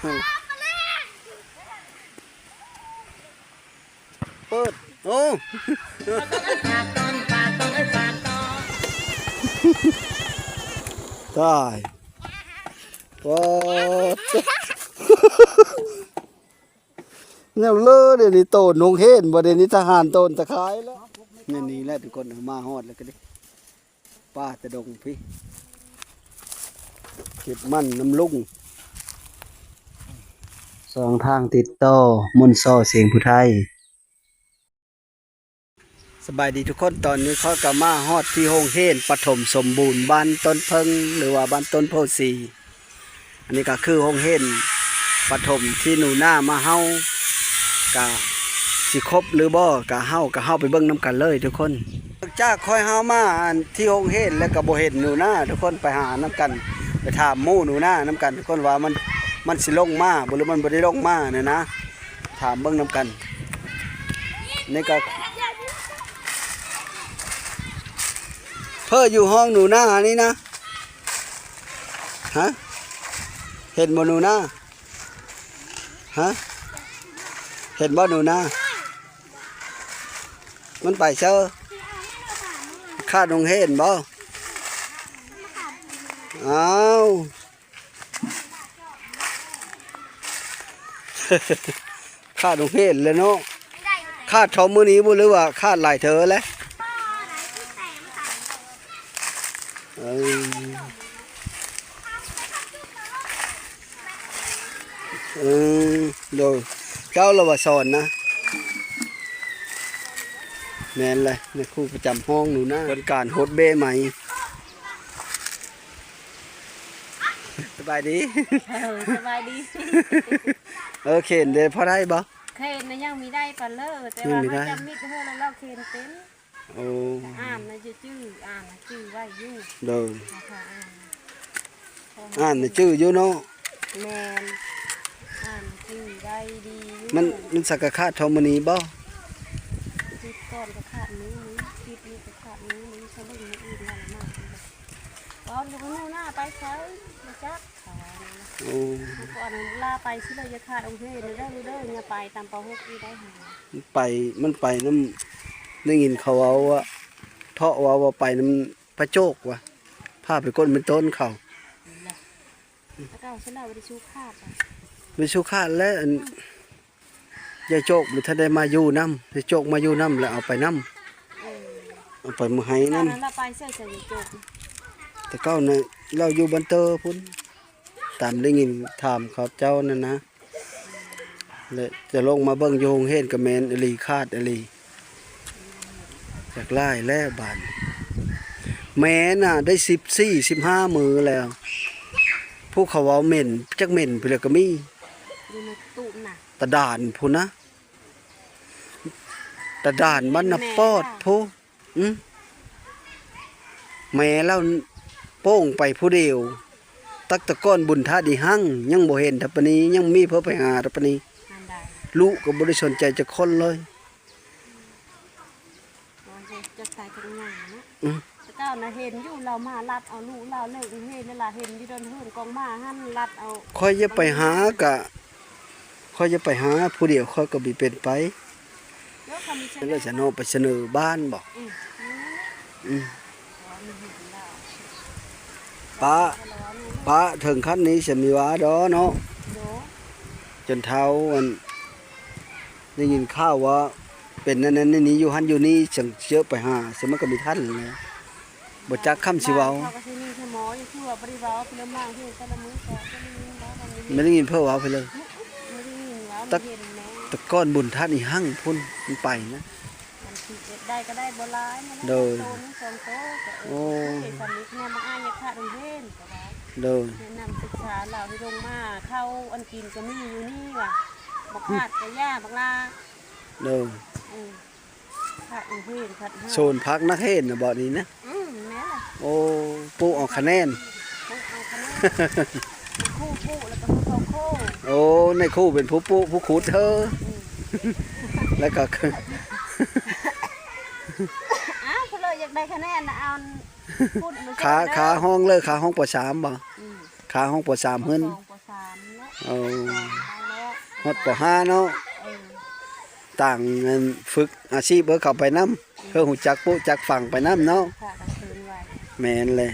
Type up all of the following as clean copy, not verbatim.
เปิดโอ้ตายว้าวเนี่ยเลิศเดี๋ยวนี้โตนนงเฮนบ่เดี๋ยวนี้ทหารโตนตะไคร้แล้วนี่แหละทุกคนมาฮอดแล้วก็ดิป้าตะดงพี่เก็บมันน้ำลุงสองทางติดต่อมนต์ซ้อเสียงผู้ไทยสบายดีทุกคนตอนนี้เขาก็มาฮอดที่โรงเฮนปฐมสมบูรณ์บ้านต้นเพิงหรือว่าบ้านต้นโพสีอันนี้ก็คือโรงเฮนปฐมที่หนูหน้ามาเฮากะสิครบหรือบ่กะเฮาไปเบิ่งน้ำกันเลยทุกคนจากคอยเฮามาที่โรงเฮนแล้วก็บ่เห็นหนูหน้าทุกคนไปหาน้ำกันไปถามหมู่หนูหน้าน้ำกันทุกคนว่ามันสิลงมาบ่หรือมันบ่ได้ลงมาเนี่ยนะถามเบิ่งน้ำกันนี่ก็เพื่ออยู่ห้องหนูหน้านี่นะฮะเห็นบ่หนูหน้าฮะเห็นบ่หนูหน้ามันไปเชอข้าดงเห็นบ่อ้าวข้าดงเห็นเลยเนาะข้าชมมื้อนี้บ่หรือว่าข้าหลายเธอแล้วโดยเจ้าเราว่าสอนนะแม่นเลยในครูประจำห้องหนูนะเป็นการโฮดเบ้ใหม่สบายดีสบายดีเข็นเดี๋ยวพอได้บ่เคนนะยังมีได้ปลาเลิศแต่ว่าเขาจำมิดเท่าแล้วเราเคนเป็นโอ้อ่านนะชื่ออ่านนะชื่อไว้อยู่เดินอ่านนะชื่ออยู่เนาะแมนอ่านชื่อได้ดีมันสักกะคาดทอมณีบ่คิดก่อนกะขาดนี้คิดนี้กะขาดนี้เขาไม่มีอื่นอะไรมากก่อนจะไปนู่นหน้าไปใช้มาจักขาโอ้ก่อนลาไปที่เราจะขาดองค์เทศได้เนี่ยไปตามปอหกที่ได้หามันไปน้ำได้ยินเขาเอาว่าเทาะว่าไปน้ำพระโจกว่ะพาไปก้นเป็นต้นเขาแล้วก็ฉันเอาไปชูขาดไปชูขาดแล้วยายโจกมันถ้าได้มาอยู่น้ำยายโจกมาอยู่น้ำแล้วเอาไปน้ำเอาไปมือให้น้ำเราไปเสื้อใส่ยายโจกแต่เก้าเนี่ยเราอยู่บันเตอร์พุ่นตามได้ยินถามเขาเจ้านั่นนะเลยจะลงมาเบิ้งโยงเห็นกับแมนอลีคาดอลีจากไล่แล้วบานแม่น่ะได้14-15 มือแล้วผู้เขาเอาเหม็นจักเหม็นไปเลยก็มีตะด่านพูนะตะด่านมันน่ะปอดพูแม่เล่าโป้งไปผู้เดียวตักตะก้อนบุญท่าดีหั่งยังบ่เห็นทัปนี้ยังมีเพื่อไปหาทัปนี้ลูกก็บ่ได้สนใจจะคนเลยจะตายกันง่ายนะเจ้าน่ะเห็นอยู่เรามาลัดเอาลูกเราเลิกเฮ็ดนั่นล่ะเห็นอยู่เดินเฮือนกองมาหั่นลัดเอาค่อยจะไปหากะค่อยจะไปหาผู้เดียวค่อยก็บ่เป็นไปแล้วจะโนไปเสนอบ้านบอกป้าถึงขั้นนี้จะมีว้าดอเนาะจนเท้ามันได้ยินข้าวว่าเป็นนั้นนี่อยู่หันอยู่นี่จังเชื่อไปหาสมัยก็มีท่านเลยบ่จักคำสิเว้าไม่ได้ยินเพื่อเว้าไปเลยตะก้อนบุญท่านนี่หั่งพุ่นมันไปนะได้ก็ได้บ่หลายโดยโอ้สำนึกแม่มาอ้ายขาดองเว้นก็ได้โดยแนะนำศึกษาเราที่ลงมาเข้าอันกินก็มีอยู่นี่ว่ะบ่ขาดก็ย่าบักลาโดยขาดองเว้นขาดโซนพักนักเทศน์น่ะบ่นี้นะแม่ล่ะโอ้ปูออกคะแนนคู่แล้วก็ผู้คู่โอ้ในคู่เป็นผู้ปูผู้ขุดเธอแล้วก็เขาเลยอยากได้คะแนนนะเอาขาห้องเลยขาห้องป.3บ่ขาห้องป.3เพิ่น เอา แล้ว ฮอดปห้าเนาะ เออ ต่างเงินฝึกอาชีพเพื่อเข้าไปน้ำเพื่อหูจักปุ๊จักฝั่งไปน้ำเนาะ ค่ะกระคืนไว้ แม่นเลย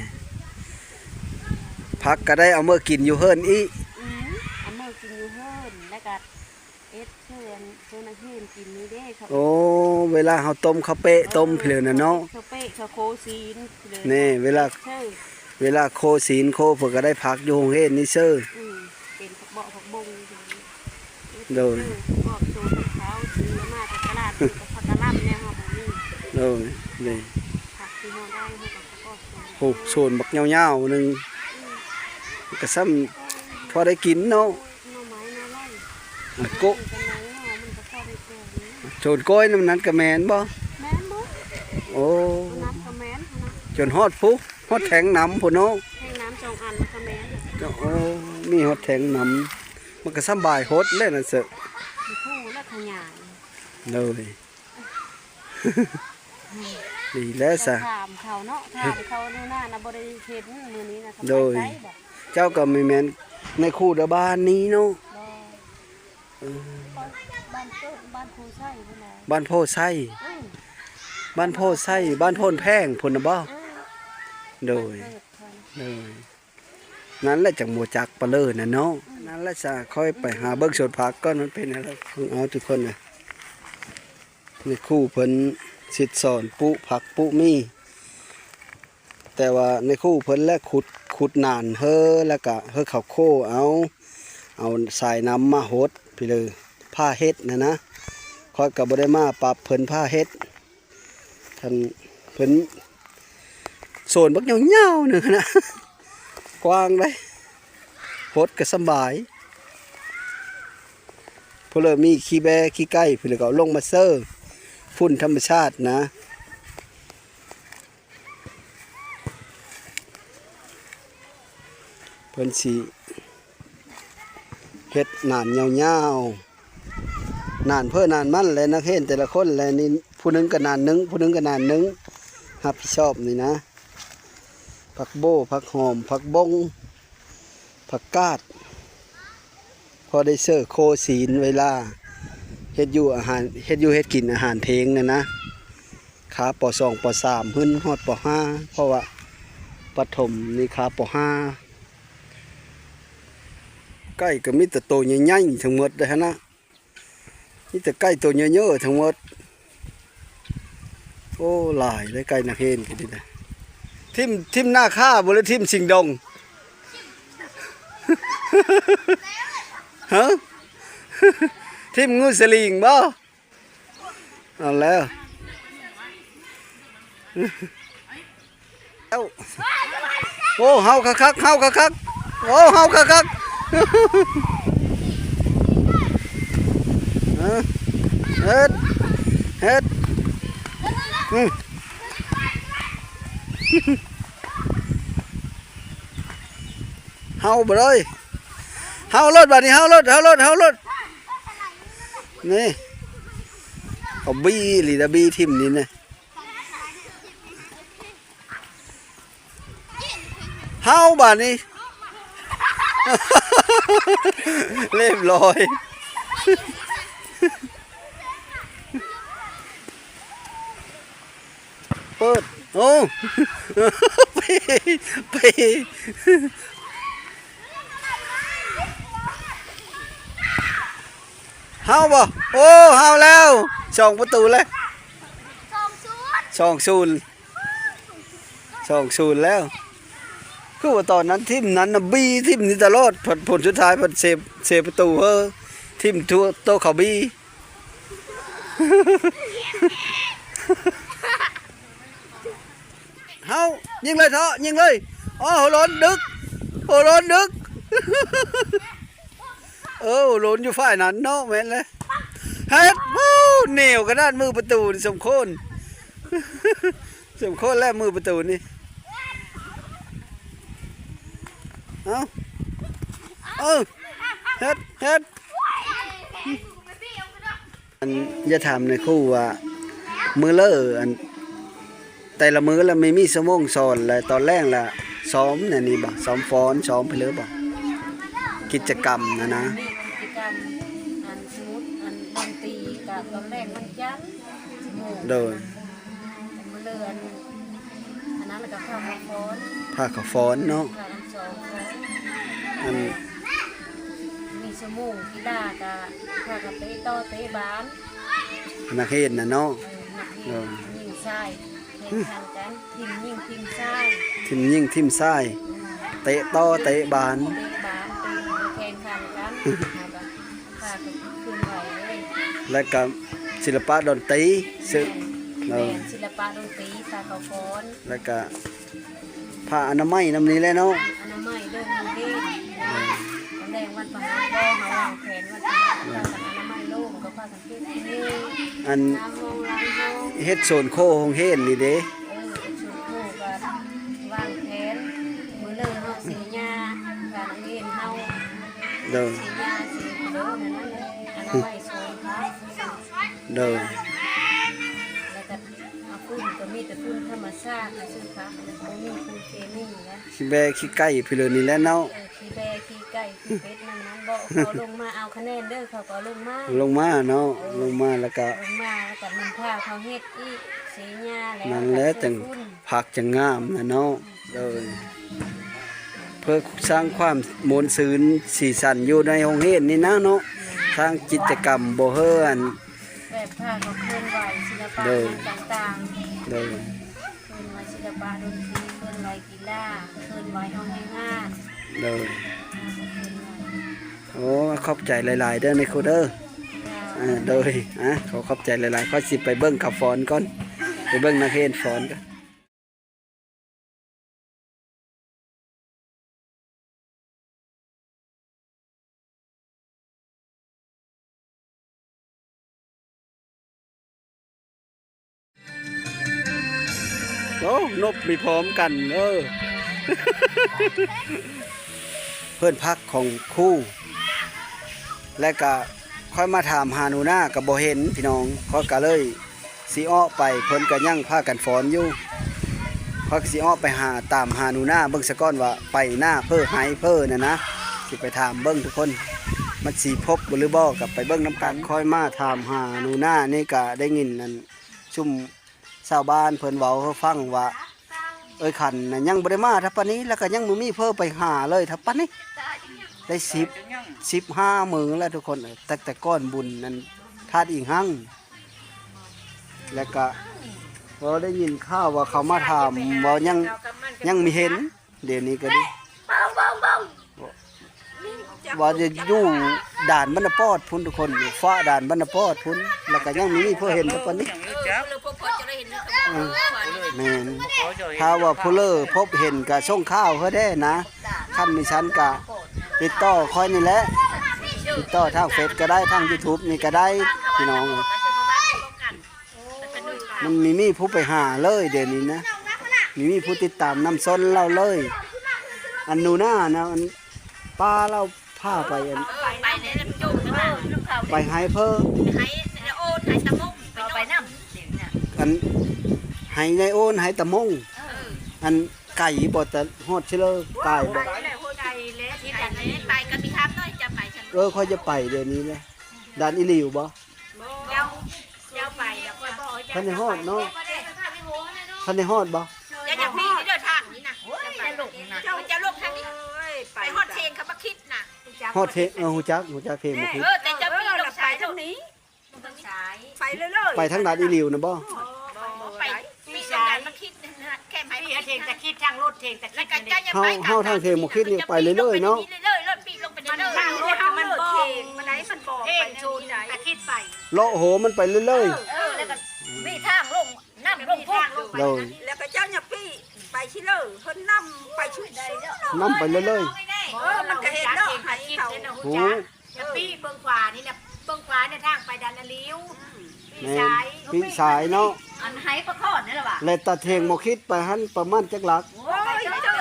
พักก็ได้เอาเมื่อกินอยู่เฮิรนอี เอามือกินอยู่เฮิรนแล้วก็เอ็ดเชิญอาเฮียนกินนี่เด้ครับ โอ้เวลาเฮาต้มข้าวเปะต้มเพลินน่ะเนาะ ข้าวเป๊ะข้าวโคซีนเลย นี่เวลา เชิญ เวลาโคศีลโคเพิ่นก็ได้พักอยู่โรงเรียนนี่เซ้อ เป็นผักเบาะผักบง โดย บอกสูตรของเขาซื้อมาจากตลาดซื้อกับผักกะหล่ำเนี่ยค่ะผมนี่ โดยนี่ ผักที่เราได้ให้กับพ่อสูตร โอ้โซนบักยาวๆหนึงก็ซ้ำพอได้กินเนาะ หน่อไม้หน่อไร่ อ่ะโกะ กันไหนเนาะมันก็พอได้แก่นี้ โซนก้อยน้ำนั้นก็แม่นบ่ แม่นบ่ โอ้ น้ำกระแมนนะ จนฮอดพุฮอดแทงน้ำพุ่นเนาะ ให้น้ำ2 อันกระแมน โอ้มีฮอดแทงน้ำมันก็สำบายโฮดเล่นน่ะเสอะ มีคู่และขยาย เลย ดีแล้วซะ ถามเขาเนาะถามเขาดูหน้านะบริเฮ็ดมื้อนี้นะเขา โดย ไปบอก เจ้าก็ไม่แม่นในคู่เดอบ้านนี้เนาะ บ่บ้านเกิดบ้านโพไส้พุ่นน่ะ บ้านโพไส้ อือ บ้านโพไส้บ้านโพนแพงพุ่นน่ะบ่โดย เกิดเพิ่น โดยนั้นแหละจังหมู่จักปะเลอน่ะเนาะนั้นแหละจะค่อยไปหาเบิ่งสวนผักก่อนมันเป็นอะไรเพิ่งเอาทุกคนน่ะในคู่เพิ่นสิสอนปุผักปุมีแต่ว่าในคู่เพิ่นและขุดนานเฮอแล้วก็เฮอข้าวโคเอาสายน้ำมาหดไปเลยผ้าเฮ็ดนะค่อยก็บ่ได้มาปรับเพิ่นผ้าเฮ็ดท่านเพิ่นโซนบักยาวๆนึงนะ กว้างเลยโหดก็สำบายพอเลยมีขี้แบขี้ไก่เพื่อก็เอาลงมาเซอร์ฝุ่นธรรมชาตินะเพิ่นสิเฮ็ดนานยาวๆนานเพื่อนานมั่นเลยนักเห็นแต่ละคนเลยนี่ผู้หนึงก็นานหนึงผู้หนึงก็นานหนึงรับผิดชอบนี่นะผักโบผักหอมผักบงผักกาดพอได้เสิร์ฟโคศีลเวลาเฮ็ดอยู่อาหารเฮ็ดอยู่เฮ็ดกินอาหารเพลงนะขาป.2 ป.3ขึ้นฮอดป.5เพราะว่าปฐมนี่ขาป.5ใกล้ก็มีแต่โตใหญ่ๆทั้งหมดเลยนะมีแต่ใกล้ตัวเยอะๆทั้งหมดโอ้หลายเลยไก่นักเห็นกันดินะทิมหน้าข้าบ่หรือทิมสิงดง ฮะ ทิมงูสลิงบ่เอาแล้วเอ้าโอ้เฮาคักๆเฮาคักๆโอ้เฮาคักๆ เฮ็ดเฮาบ่เลยเฮารถบัดนี้เฮารถนี่เอาบีหรือดาบีทิ่มนี่นะเฮาบัดนี้ เรียบร้อยเปิดโอ้ ไปเฮาบ่โอ้เฮาแล้ว2 ประตูเลย2-0แล้วคือว่าตอนนั้นทีมนั้นน่ะบีทีมนี้ตลอดผลสุดท้ายผลเซฟประตูทีมทั่วโตเขาบี เฮายิงเลยเถอะยิงเลยอ๋อโหล้นดึก โหล้นอยู่ฝ่ายนั้นเนาะแม่นเลยเฮ็ดวู้เหนียวกระดานมือประตูนี่สมควร แล้วมือประตูนี่เอาเฮ็ดอันจะถามในครู่ว่ามือเลออันแต่ละมื้อละไม่มีสมองสอนเลยตอนแรกละซ้อมเนี่ยนี่บ่ซ้อมฟ้อนซ้อมไปเลยบ่ ม กิจกรรมนะ มีกิจกรรมอันสมมุติอันดนตรีกับตอนแรกมันจันทร์โมง โดย มาเลือนอันนั้นแล้วก็ข้าวมาฟ้อน ผ้าขาวฟ้อนเนาะ ข้าวน้ำสองฟ้อน อัน มีสมุนกีฬากับข้าวกับเตะโต้เตะบาน นักเฮ็ดน่ะเนาะ นักยิงทรายแข่งขันกันทีมยิงทีมทราย ทิมยิงทิมซ้ายเตะต่อเตะบาน เตะบานตีแข่งขันกันแล้วก็ข้าวกับคืนไหวเลย และก็ศิลปะดนตรีซึ่ง แม่นศิลปะดนตรีสาขาฟ้อน แล้วก็ผ้าอนามัยนำนี้แหละเนาะ อนามัยเดินดีตอนแรกวันประหารก็มาวางแผนวันประหารก็กันอนามัยโลกก็พากันเก็บที่นี่ อัน น้ำลงล้างห้อง เฮ็ดโซนโคโรงเฮ็ดนี่เด้ ชุดคู่กันวางแผนมือเลยเฮาสีหญ้าการเรียนเฮา เด้อ สีหญ้าสีเดินนั่นแหละอนามัยโซนครับ เด้อ แล้วก็เอาฝุ่นก็มีแต่ฝุ่นธรรมชาติซื้อครับบ่มีฝุ่นเคมีนะ ขี้แบขี้ไก่พี่เลยนี่แหละเนาะ ขี้แบขี้ไก่ขี้เป็ดนั่นบ่เขาลงมาเอาคะแนนเด้อเขาก็ลงมา ลงมาเนาะลงมาแล้วก็ ลงมาแล้วก็มันผ้าเขาเฮ็ดอีกสีหญ้าแล้ว นั่นแหละจังผักจังงามนะเนาะเด้อเพื่อสร้างความมวลซื่นสีสันอยู่ในโรงเรียนนี่นะเนาะทางกิจกรรมบ่เฮือน แบบผ้าเขาเคลื่อนไหวศิลปะ เด้อ ต่าง เด้อ ๆเคลื่อนไหวศิลปะดนตรีเคลื่อนไหวกีฬาเคลื่อนไหวห้องให้งาน เด้อโอ้ขอบใจหลายๆเด้อในครูเด้อโดยเขาขอบใจหลายๆเขาสิไปเบิ่งขับฟอนก่อนไปเบิ่งนักเรียนฟอนกันโอ้นบมีพร้อมกันเพื่อนพักของครู่และก็ค่อยมาถามหาหนูหน้ากับบ่เห็นพี่น้องเขาก็เลยสิอ้อไปเพิ่นก็ยังพากันฟ้อนอยู่เขาก็สิอ้อไปหาตามหาหนูหน้าเบิ่งซะก่อนว่าไปหน้าเพ้อหายเพ้อน่ะนะสิไปถามเบิ่งทุกคนมันสิพบบ่หรือบ่กับไปเบิ่งน้ำกันค่อยมาถามหาหนูหน้านี่ก็ได้ยินนั่นซุ่มชาวบ้านเพิ่นเว้าให้ฟังว่าเอ้ยขันน่ะยังบ่ได้มาทับปานนี้แล้วก็ยังบ่มีเพ้อไปหาเลยทับปานนี้ได้15 มื้อแล้วทุกคนแต่ก้อนบุญนั้นธาตุอิงหังแล้วก็พอได้ยินข่าวว่าเขามาถามว่ายังไม่เห็นเดี๋ยวนี้ก็ดิว่าจะอยู่ด่านบรรณปอดพุ่นทุกคนอยู่ฟ้าด่านบรรณปอดพุ่นแล้วก็ยังมีเพื่อเห็นทุกคนนี้แม่นถ้าว่าผู้เลอพบเห็นก็ส่งข้าวเขาได้นะขั้นมีชั้นก็ติดต่อคอยนี่แหละติดต่อทางเฟซก็ได้ทาง YouTube นี่ก็ได้พี่น้องมันมีผู้ไปหาเลยเดี๋ยวนี้นะมีผู้ติดตามนำซ้นเราเลยอันหนูหน้านะอันป้าเราพาไปอัน ไปในน้ำจุ่มนะ ไปหายเพิ่ม ไห้โอนไห้ตะมุกไปน้ำเดี๋ยวเนี่ย อันหายในโอนหายตะมงอันไก่บ่แต่ฮอดเชลอไก่บ่ ไปเลยหัวใจเละที่กันนี้ไปกันมีคำน้อยจะไปฉัน ค่อยจะไปเดี๋ยวนี้เลยด่านอีหลิวบ่ เจ้าไปแล้วก็บอก ท่านในฮอดเนาะท่านในฮอดบ่ จะอย่างพี่ที่เดินทางนี้นะจะหลงนะจะลงทางนี้ไปฮอดเทนเขามาคิดนะ ฮอดเทฮู้จักเพลงบ่คิด แต่จะพี่ลงสายทางนี้ลงสายไปเรื่อย ไปทางด่านอีหลิวนะบ่ ไปพี่ลงสายมาคิดนะแค่ไหนพี่เทนจะคิดทางรถเทนแต่แล้วกันจะยังไปเฮาทางเพลงบ่คิดนี่ไปเรื่อยๆเนาะ เรื่อยๆรถปีลงไปเรื่อยๆทางรถมันบอกมันไหนมันบอกไปชูนไหนคิดไป เลาะโหมันไปเรื่อย แล้วก็มีทางลงน้ำลงพุ่ง ๆเลย แล้วก็เจ้าเนี่ยพี่ไปชิเลอร์เพิ่นนำไปชุดใดเนาะ นำไปเรื่อย มันก็เห็นเนาะให้เขา ๆโห ปีเบิ่งขวานี่แหละเบิ่งขวาเนี่ยทางไปดันละลิ้ว แม่นปีสายเนาะ อันไห้ประคอดนี่แหละว่ะ และตาเทงบ่คิดไปหันประมาณจักหลัก โอ้ยเจ้า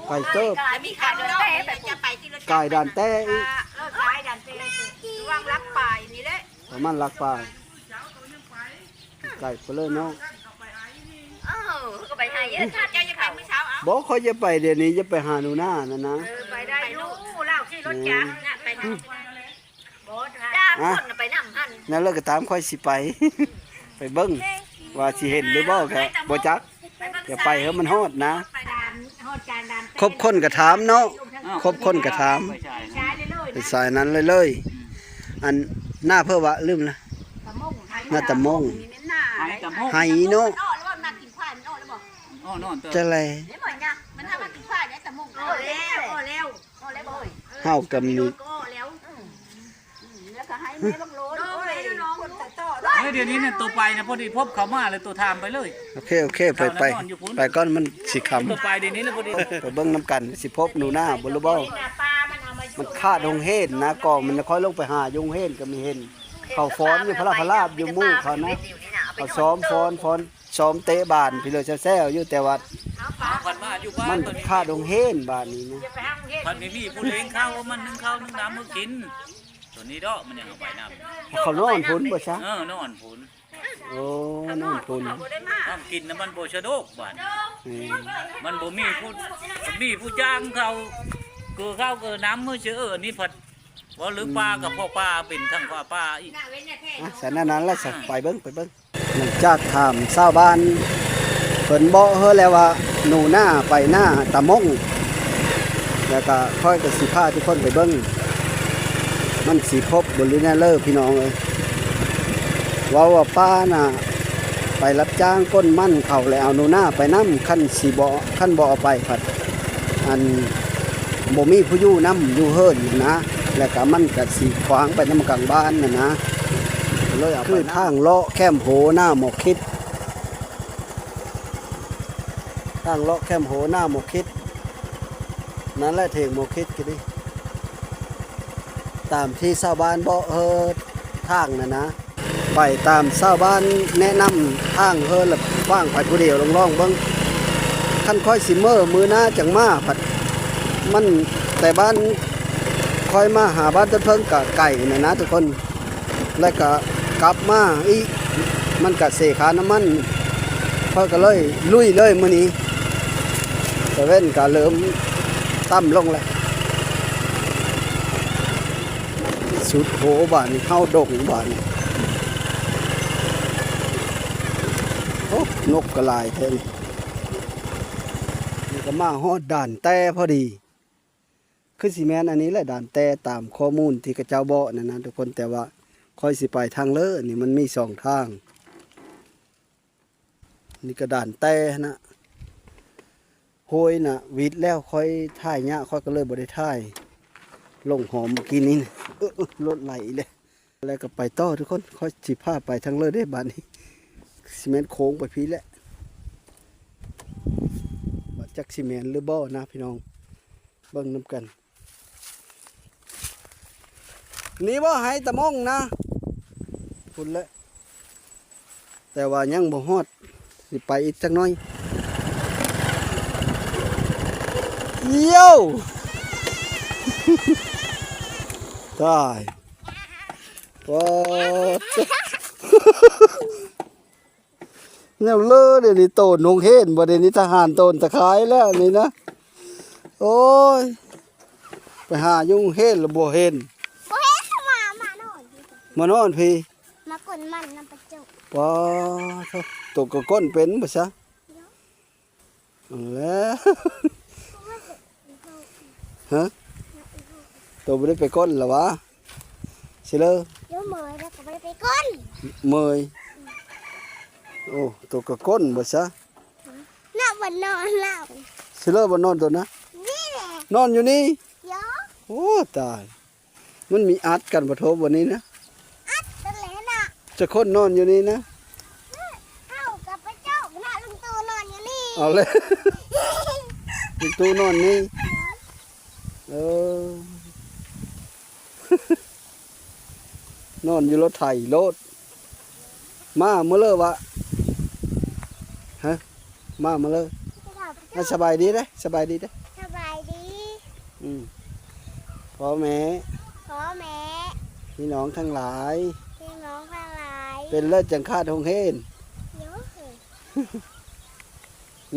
ไปเติบ มีขาเดินได้แบบจะไปที่รถ กายด่านแต้อีก รถซ้ายดันเต้ วางรับป่ายนี่แหละ ประมาณหลักปลายไก่ไปเลยเนาะ ก็ไปให้ถ้าเจ้าจะไปเมื่อเช้าเอา บอกเขาจะไปเดี๋ยวนี้จะไปหาหนูหน้านะ ไปได้ลูกเล่าที่ รถจักรน่ะไปนำบ่จ้างคนไปนำหั่น นั่นแล้วก็ตามค่อยสิไป ไปเบิ่งว่าสิเห็นหรือบ่ก็บ่จักอย่าไปเฮามันฮอดนะ ไปด่านฮอดจานด่าน ครบคนก็ถามเนาะครบคนก็ถาม ใช้เลย ไปสายนั้นเลยอันหน้าเพื่อว่าลืมนะ ตะมง หน้าตะมง นี่หน้า หายกับห้อง ไหเนาะ อ้อแล้วว่านักกินควายมันอ้อแล้วบ่ อ้อนอนเตอ จะไร เดี๋ยวหน่อยนะมันทำมากินควายได้ตะมงอ้อแล้วอ้อแล้วอ้อแล้วบ่ เฮากับมี ก็อ้อแล้ว แล้วก็ให้แม่บังโลดโอ้ยคนแต่ต่อได้ เดี๋ยวนี้เนี่ยตัวไปเนี่ยพอดีพบเขามาเลยตัวทามไปเลย โอเคไปก่อนมันสิคำ ตัวไปเดี๋ยวนี้แล้วพอดี ไปเบิ่งน้ำกันสิพบหนูหน้าบ่รู้บ่ นี่น่ะปลามันเอามาอยู่ มันคาดงเฮนนะกองมันค่อยลงไปหายงเฮนก็มีเห็นเขาฟ้อนอยู่พระพลาบอยู่หมู่เขานะเขาซ้อมฟ้อนซ้อมเตะบานพี่เลยแซ่ๆอยู่แต่ว่า ผัดมาอยู่บ้า มัน น ตัวนี้ คาดงเฮนบานนี้นะ ไปห้างเฮ็ด ผัดไม่มีผู้เลี้ยงข้าวว่ามันนึ่งข้าวนึ่งน้ำมือกินตัวนี้ดอกมันยังเอาไปน้ำ เขานอนพุ่นบ่ซะ นอนผุน โอ้นอนพุ่น น้ำกินน้ำมันโบชะโดกบ้าน อืม มันบ่มีผู้จ้างเขาเกิดข้าวเกิดน้ำมือเชื่อนี่ผัดว่าหรือปลากับพ่อปลาเป็นทั้งพ่อปลาอีก สันนั้นแล้วสักไปเบิ้งหลังจากถามชาวบ้านเพิ่นบอกเฮาแล้วว่าหนูหน้าไปหน้าตะมงแล้วก็ค่อยกับสิพาทุกคนไปเบิ้งมันสีพบบนลิ้นเลอร์พี่น้องเลยว่าป้าน่ะไปรับจ้างก้นมั่นเขาแล้วเอาหนูหน้าไปน้ำขั้นสีบ่ขั้นบ่เอาไปผัดอันบ่มีผู้อยู่น้ำอยู่เฮิรนนะแล้วก็มันก็สีขวางไปน้ำกลางบ้านนะเลยเอาคือทางเลาะแคมโหหน้าหมอกคิดทางเลาะแคมโหหน้าหมอกคิดนั่นแหละเถงหมอกคิดกันดิตามที่ชาวบ้านบอกทางนะไปตามชาวบ้านแนะนำทางแล้วว่างไปผู้เดียวลองเบิ่งขั้นค่อยสิเมอมือหน้าจังมาผัดมันแต่บ้านค่อยมาหาบ้านต้นเพิ่งกับไก่นะทุกคนแล้วก็กลับมาอีกมันกัดเสขาน้ำมันพอก็เลยลุยเลยมื้อนี้แต่เว้นก็เริ่มต่ำลงแล้วสุดโหบ้านนี่เข้าดงบ้านนี่โอ้นกกระลายแท้นี่ก็มาฮอดด่านแต่พอดีคือสิแมนอันนี้แหละด่านแต่ตามข้อมูลที่กระเจ้าบอกนะทุกคนแต่ว่าค่อยสิไปทางเลอนี่มันมีสองทางนี่ก็ด่านแต่นะโหยนะวิดแล้วค่อยท่ายเนี้ยค่อยก็เลยบ่ได้ท่ายลงหอมกินนี่นะรถไหลเลยแล้วก็ไปต่อทุกคนค่อยสิพาไปทางเลอได้บ้านนี้ซีเมนโค้งไปพีแหละบัดจักซีเมนหรือบ่นะพี่น้องเบิ่งน้ำกันนี่บ่ให้ตะมงนะพุ่นเลยแต่ว่ายังบ่ฮอดสิไปอีกจักหน่อยเยี่ยว ตายว้าวเนี่ยเลอะเดี๋ยวนี้โตนงเห็นบ่เดี๋ยวนี้ทหารโตนตะไคร้แล้วนี่นะโอ้ยไปหายุ่งเห็นหรือบ่เห็น โอ้ยเข้ามามานอน มานอนพี่ มากดมันน้ำประจุ ว้าวตกกระก้นเป็นบ่ซะเอาแล้วฮะตัวบ่ได้ไปก้นเหรอวะสิเลอ เดี๋ยวเมยแล้วก็ไปไปก้น เมยโอ้ตัวกระก้นบ่ซะ น่าวันนอนแล้ว สิเลอบ่นอนตัวนะ นี่แหละ นอนอยู่นี่ เดี๋ยว โอ้ตายมันมีอัดกันบ่โทบวันนี้นะ ตัวเล็กน่ะ จะคนนอนอยู่นี่นะ เข้ากับพระเจ้าหน้าลุงตูนอนอยู่นี่ เอาเลย ลุงตู้นอนนี่เออ นอนอยู่รถไถรถมาเมื่อเลอวะฮะมาเมื่อเลออ่ะสบายดีเด้สบายดีเด้ สบายดี พ่อแม่ พ่อแม่ พี่น้องทั้งหลาย พี่น้องทั้งหลาย เป็นเลิศจังคาดหงเฮน เดี๋ยวเถอะ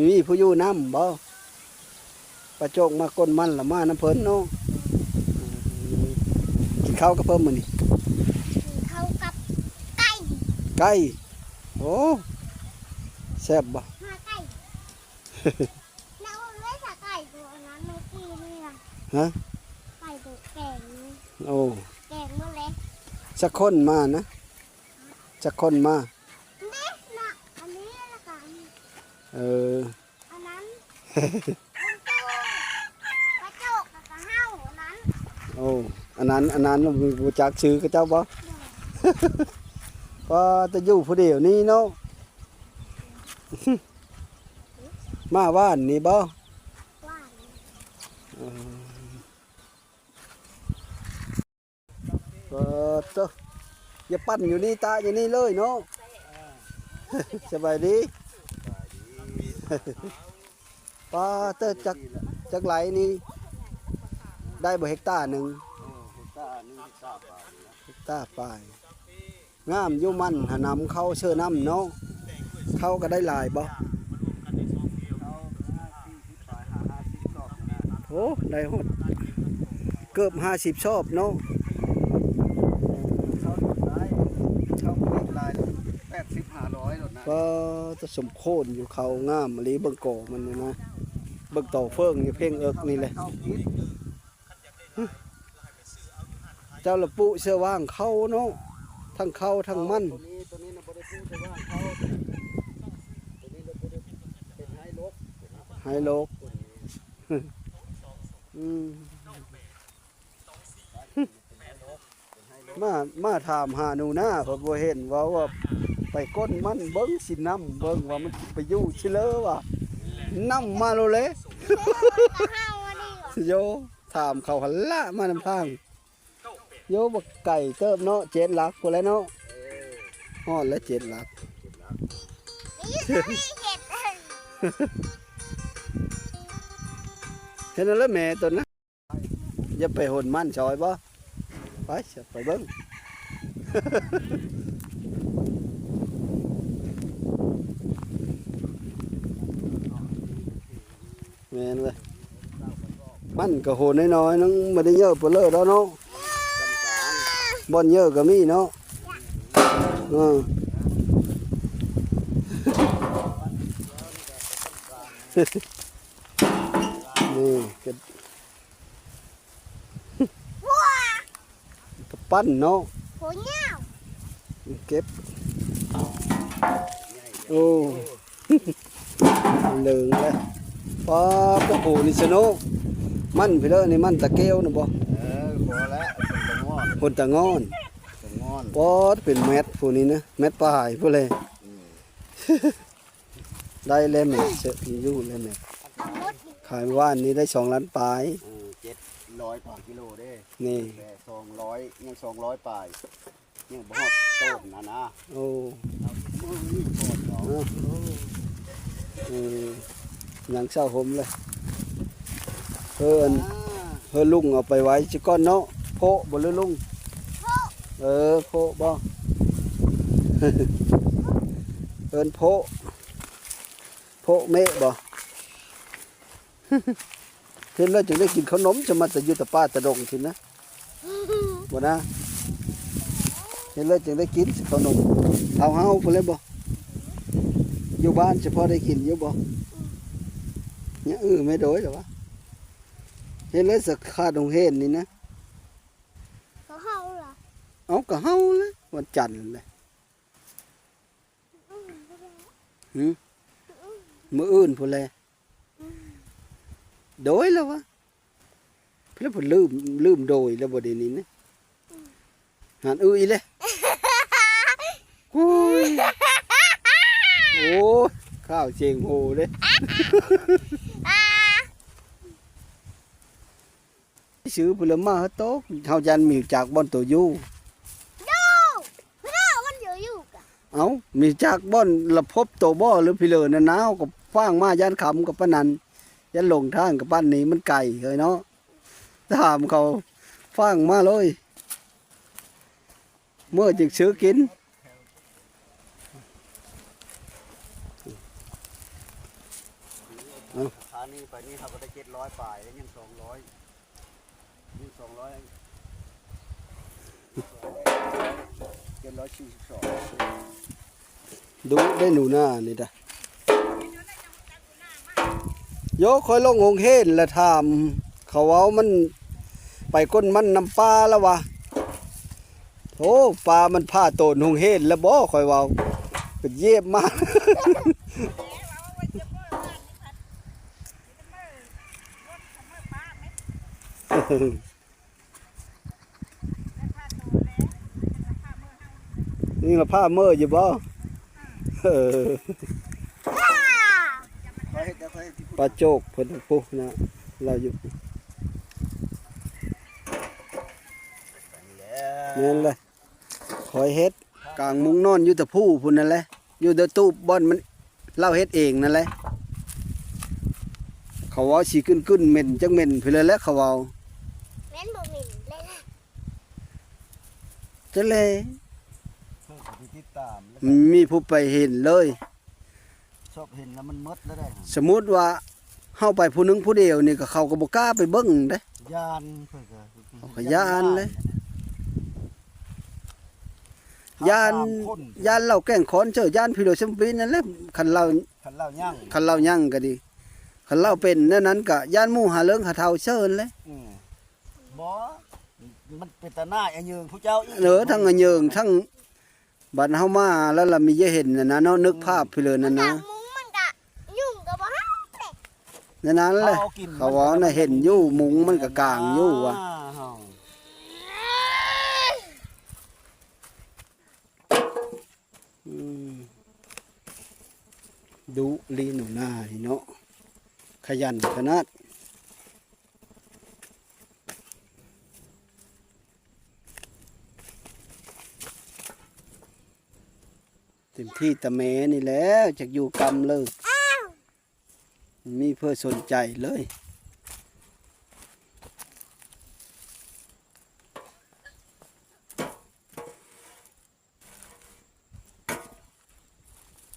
มีผู้อยู่น้ำบ่ประโจกมาก้นมันละมาน้ำเพิ่นเนาะ นข้าวกับเพิ่มมื้อนี้ เข้ากับไก่ ไก่โอ้แซ่บบ่ มาไก่เราไม่ใช่ไก่ตัวนั้นเมื่อกี้นี่นะ ฮะ ไก่ตัวแกงนี่ โอ้ แกงเมื่อเล็ก จักคนมานะจักคนมา เล็กนะอันนี้ละกัน เออ อันนั้นกระจกกระเห้าอันนั้น โอ้อันนั้นบ่จักชื่อกับเจ้าบ่ ก็จะอยู่ผู้เดียวนี่เนาะ มาบ้านนี่บ่ ว่า ก็เจ้าอย่าปั้นอยู่นี่ตาอยู่นี่เลยเนาะ สบายดี ป้าเตอจักไหลนี่ได้บ่เฮกตาร์หนึ่งเฮกตาร์ปลายงามอยู่มันหานำเข้าเชื่อน้ำเนาะเข้าก็ได้หลายบ่โอ้ได้หดเกือบ50ชอบเนาะก็จะสมโคนอยู่เขางามมะลิเบิ่งก่อมันเนี่ยนะเบิ่งต่อเฟิงอยู่เพ่งเอิกนี่แหละเจ้าละปุเสื้อว่างเข้าเนาะทั้งเข้าทั้งมันไฮโลกมาถามหาหนูหน้าผมบ่เห็นว่าไปก้นมันเบิ้งสิน้ำเบิ้งว่ามันไปอยู่ชิเลอว่ะน้ำมาโลเลย กระเห้าอันนี้เหรอ โยถามเขาหันละมานำทางโยบักไก่เติบเนาะ7 หลักพอแล้วเนาะฮอดแล้ว7 หลัก นี่คือเห็ด เห็นแล้วแม่ตัวนะอย่าไปหนมันซอยบ่ไปเบิ้ง แม่นเว้ยมันก็โหนน้อยๆนึงบ่ได้เยอะเปเลยดอกเนาะบ่อนเยอะก็มีเนาะนี่ก็ปั้นเนาะ หัวเงี้ยว เก็บโอ้ เหลืองเลยปลาปลาปูนี่สนุกมันพี่เลอนี่มันตะเกียวนะบ่ พอแล้วคนตะงอนปอดเป็นเม็ดผู้นี้นะเม็ดปลาหายผู้เลย ได้เล่มเสร็จอยู่เล่มขายว่านนี้ได้2 ล้านปลาย 700 ต่อกิโลเด้ นี่ แต่200ยัง200ปลายยังบ่ฮอดต้นนะ โอ้ มือนี่ก่อนเนาะ ยังเศร้าผมเลยเพิ่นลุงเอาไปไว้จิก้อนเนาะโพะบ่หรือลุงโพะบ่ เอิ้นโพะเมะบ่ เห็นแล้วจึงได้กินขนมจะมาแต่อยู่แต่ป้าแต่ดงสินะบ่นะเห็นแล้วจึงได้กินขนมเอาเฮาพุ่นเลยบ่อยู่บ้านเฉพาะได้กินอยู่บ่เนี่ยไม่โดยหรอวะเห็นแล้วสักขาดงเห็นนี่นะ กระเห้าเหรอ เอาก็เฮาเลยวันจันทร์เลยมื้ออื่นพุ่นเลยโดยแล้ววะเพิ่นบ่ลืมโดยแล้วบ่เดี๋ยวนี้นะหันอีเลยโอ้ยโอ้ข้าวเชียงโหเด้ซื้อผลไม้โต๊ะเฮายันมีจากบ่อนตัวอยู่ ดูพี่น้ามันอยู่กัน เอ้ามีจากบ่อนละพบตัวบ่หรือพี่เลอนั่นนะเฮาก็ฟางมายันขำกับปานนั้นยันลงทางกับบ้านนี้มันไกลเฮ้ยเนาะถามเขาฟางมาเลยเมื่อจึงซื้อกินทางนี้ไปนี่เขาก็ได้700ปลายแล้วยัง200ยัง200 เจ็ดร้อยสี่สิบสอง ดูได้หนูหน้านี่จ้ะโยคอยลงหงเฮนและถามเขาเว้ามันไปก้นมันน้ำปลาแล้ววะโอ้ปลามันผ้าโตนหงเฮนแล้วบ่คอยเว้าเป็นเย็บมาก นี่ละผ้าเมื่ออยู่บ่เออ เขาเฮ็ดแล้วเขาเฮ็ดที่ ปลาโจกเพิ่นปุ๊นะเราอยู่นั่นแหละคอยเฮ็ดกลางมุ้งนอนอยู่แต่ผู้พุ่นนั่นแหละอยู่แต่ตู้บ่อนมันเล่าเฮ็ดเองนั่นแหละเขาเว้าสิขึ้นเหม็นจังเหม็นไปเลยแหล้วเขาเว้า แม่นบ่หมิ่นเลยนะ จะเลย เพื่อเขาไปติดตามแล้ว มีผู้ไปเห็นเลย ชอบเห็นแล้วมันมดแล้วได้ สมมุติว่าเฮาไปผู้หนึงผู้เดียวนี่ก็เขาก็บ่กล้าไปเบิ่งเด้ ยานเพื่อ เขาก็ย้านเลย ย่านเหล่าแก่งขอนเจอย่านพิโรชมปีนั่นแหละคันเรา คันเล่าย่าง คันเรายั่งก็ดีคันเราเป็นนั่นนั้นก็ย่านหมู่หาเลิงหาเท่าเชิญเลย บ่มันเป็นตาหน้าไอ้ยืงผู้เจ้า ทั้งอะเยิงทั้งบัดเฮามาแล้วล่ะมีจะเห็นน่ะนะเนาะนึกภาพไปเลยนั่น จา นะ กมุ้งมันก็ยุ่งกับบ่เฮาแหละ นั่นแหละเขาว่าน่ะเห็นอยู่มุงมันก็กลางอยู่ว่ะดูลีหนูหน้านี่เนาะขยันขนาดเต็มที่ตะแม้นี่แหล้วจากอยู่กรรมเลยมีเพื่อสนใจเลย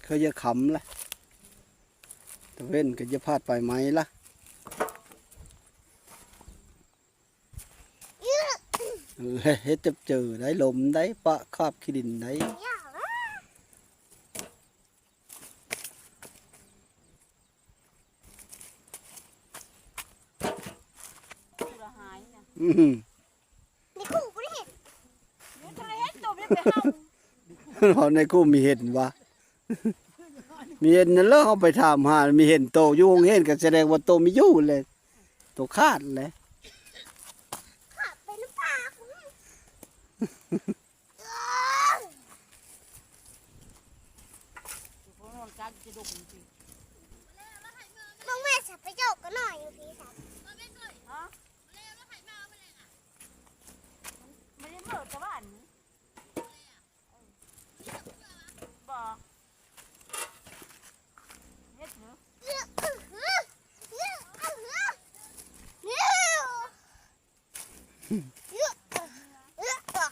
เคยจะขำละตะเว้นก็จะพลาดไปไหมล่ะเฮ็ดจับเจอได้ลมได้ปะคาบขี้ดินได้ ยากอะ ผู้ละหายน่ะ อื้อหือ นี่คู่บ่ได้เห็น อยู่ทะเลเฮ็ดตัวไม่ได้ไปเฮา เราในกู้มีเห็นวะ มีเห็นนั่นแล้วเขาไปถามหา มีเห็นโตอยู่วงเห็นก็แสดงว่าโตมีอยู่เลยโตคาดเลย ขาดไปน้ำปากเออ ผู้นอนกันจะดุจริง มึงแม่สับไปโจกกันหน่อยอยู่พี่สับ ฮะไม่ได้เบิดกับบ้านนี้บ่เฮ็ดเนาะ เยอะเยอะเยอะเยอะเยอะเยอะเยอะ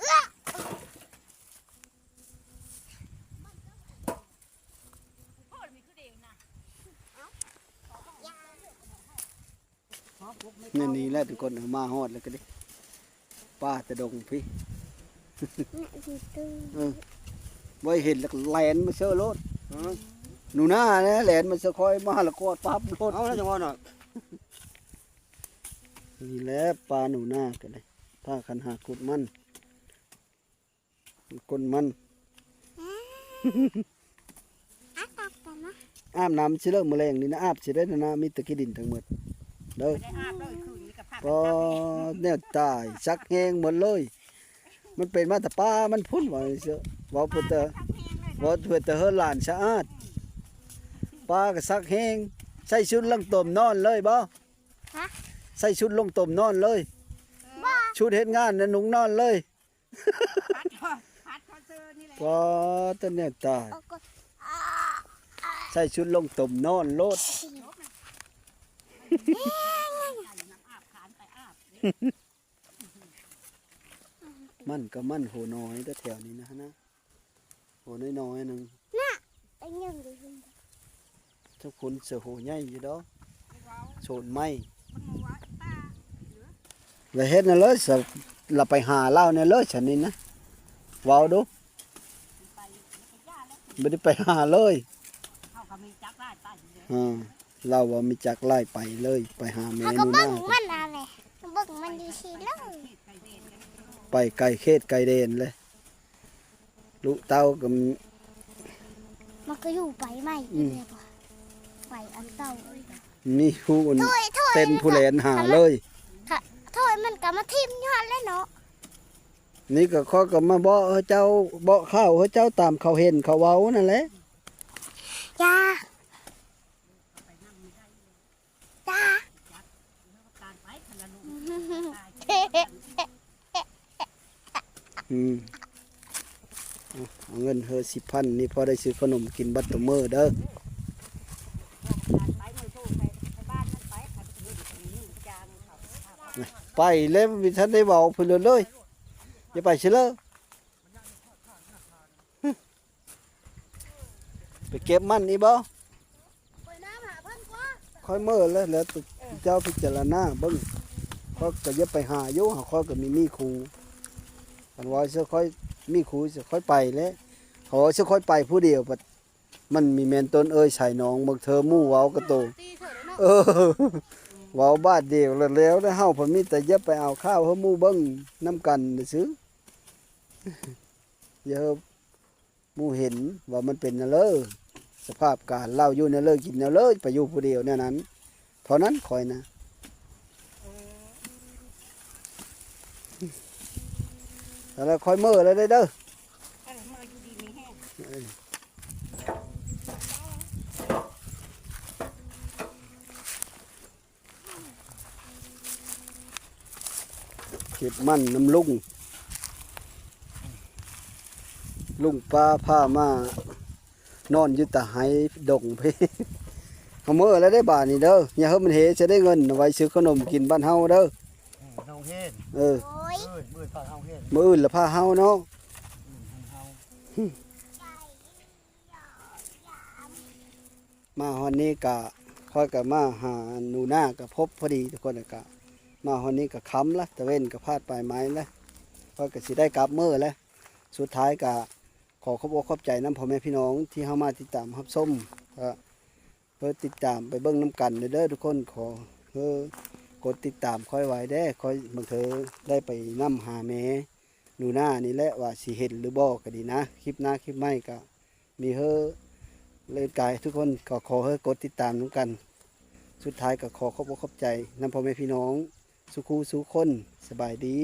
เยอะ พ่อมีคือเดียวนะ นี่แหละทุกคนเอามาฮอดแล้วก็ดิป้าตะดงพี่ไว้เห็นแล้วก็แลนมาเชื่อรถหนูหน้านะแลนมาเชื่อคอยมาแล้วก็ปั๊บรถ เอาแล้วจังหวะน่ะ นี่แหละปลาหนูหน้ากันเลยถ้าคันหากุดมันก้นมัน อาตับกันนะ อาบน้ำสิเลิกแมลงนี่นะอาบสิได้นะมีแตะกี้ดินทั้งหมดเด้อ ได้อาบเลยคืนนี้กับภาพ ก็แนวตายซักแห้งหมดเลย มันเป็นมาแต่ป้ามันพุ่นว่าเสียว่าเพื่อแต่ว่าเพื่อแต่เฮอหลานสะอาดป้าก็ซักแห้งใส่ชุดลงต้มนอนเลยบ่ใส่ชุดลงต้มนอนเลยชุดเฮ็ดงานน่ะหนุ่งนอนเลย พัดคอนเสิร์ตนี่แหละ ก็แต่แนวตาย เอาก็ ใส่ชุดลงต้มนอนโลด มันก็มันโหน้อยแต่แถวนี้นะโหน้อยๆหนึง ไอ้ยังดู เจ้าคุณเสือโหใหญ่อยู่ดอกโซนไม้ มันมาว่าตา แล้วเฮ็ดนั่นเลยสัก เราไปหาเล่าเนี่ยเลยฉันนี่นะเว้าดูไม่ได้ไปหาเลย เขาก็มีจักได้ไปเด้อ เราว่ามีจักไล่ไปเลยไปหาแม่ เขาก็ นู เบิ่ นาง มันอะไรเบิ่งมันดีสิเลย ไปไกลเขตไกลเดนเลยลูกเต้ากับ มันก็อยู่ไปใหม่เนี่ยป่ะไปอันเต่าเอ้ย มีผู้ ถ้วย เต้นผู้แลนหาเลย ถ้วยมันก็มาทิ่มยอดเลยเนาะ นี่ก็ข้อก็มาบอกเจ้าบอกข้าวให้เจ้าตามเขาเห็นเขาเว้านั่นแหละ จ้าจ้า การไปคันละลูก เอาเงินเธอ10,000นี่พอได้ซื้อขนมกินบัตเตอร์เมอร์เด้อ ไปมือโทรไปบ้านนั้นไปใครไปอยู่ตรงนี้จางเขา ไปแล้วมีท่านได้บอกเพิ่นเลยอย่าไปเชลอไปเก็บมันนี่บ่ ไปน้ำหาเพิ่นกว่า ค่อยเมื่อแล้วเจ้าพิจารณาเบิ่งเขาก็อย่าไปหาอยู่หาข้อยก็มีครูอันว่าสิค่อยมีครูสิค่อยไปแล้วเขาสิค่อยไปผู้เดียวบัดมันมีแม่นต้นเอ้ยใส่น้องบักเธอหมู่เว้ากระโต ตีเถอะเนาะ เออเว้าบาดเดียวแล้วเฮาเพิ่นมีแต่อย่าไปเอาข้าวเฮาหมู่เบิ่งนํกันซื่ออย่าหมู่เห็นว่ามันเป็นนั่นเลยสภาพการเล่าอยู่นั่นเลยกินนั่นเลยไปอยู่ผู้เดียวแน่นั้นเท่านั้นคอยนะแล้วคอยเมื่อแล้วได้เด้อ มืออยู่ดีมีแห้ง เก็บมันน้ำลุงป้าผ้ามานอนอยู่ตะไห้ดงพี่เอาเมื่อแล้วได้บาทนี่เด้ออย่าเฮามันเหจะได้เงินเอาไว้ซื้อขนมกินบ้านเฮาเด้อ เฮาเฮ็ด เออ โอ้ย มื้อพาเฮาเฮ็ด มื้ออื่นละพาเฮาเนาะมาฮอนนี้ก็ค่อยก็มาหาหนูหน้าก็พบพอดีทุกคนน่ะก็มาฮอนนี้ก็ค้ำละตะเว้นก็พาดปลายไม้ละค่อยก็สิได้กลับมื้อแล้วสุดท้ายก็ขอขอบอกขอบใจน้ำพ่อแม่พี่น้องที่เข้ามาติดตามรับชมก็เพื่อติดตามไปเบิ้งน้ำกันเด้อทุกคนขอเพื่อกดติดตามคอยไว้ได้คอยบางเธอได้ไปนำหาแม่หนูหน้านี่แหละว่าสิเห็นหรือบ่ก็ดีนะคลิปหน้าคลิปใหม่ก็มีเฮอเลยกายทุกคนก็ขอเฮอกดติดตามน้ำกัน สุดท้ายก็ขอขอบคุณขอบใจน้ำพ่อแม่พี่น้องสุขูสุคนสบายดี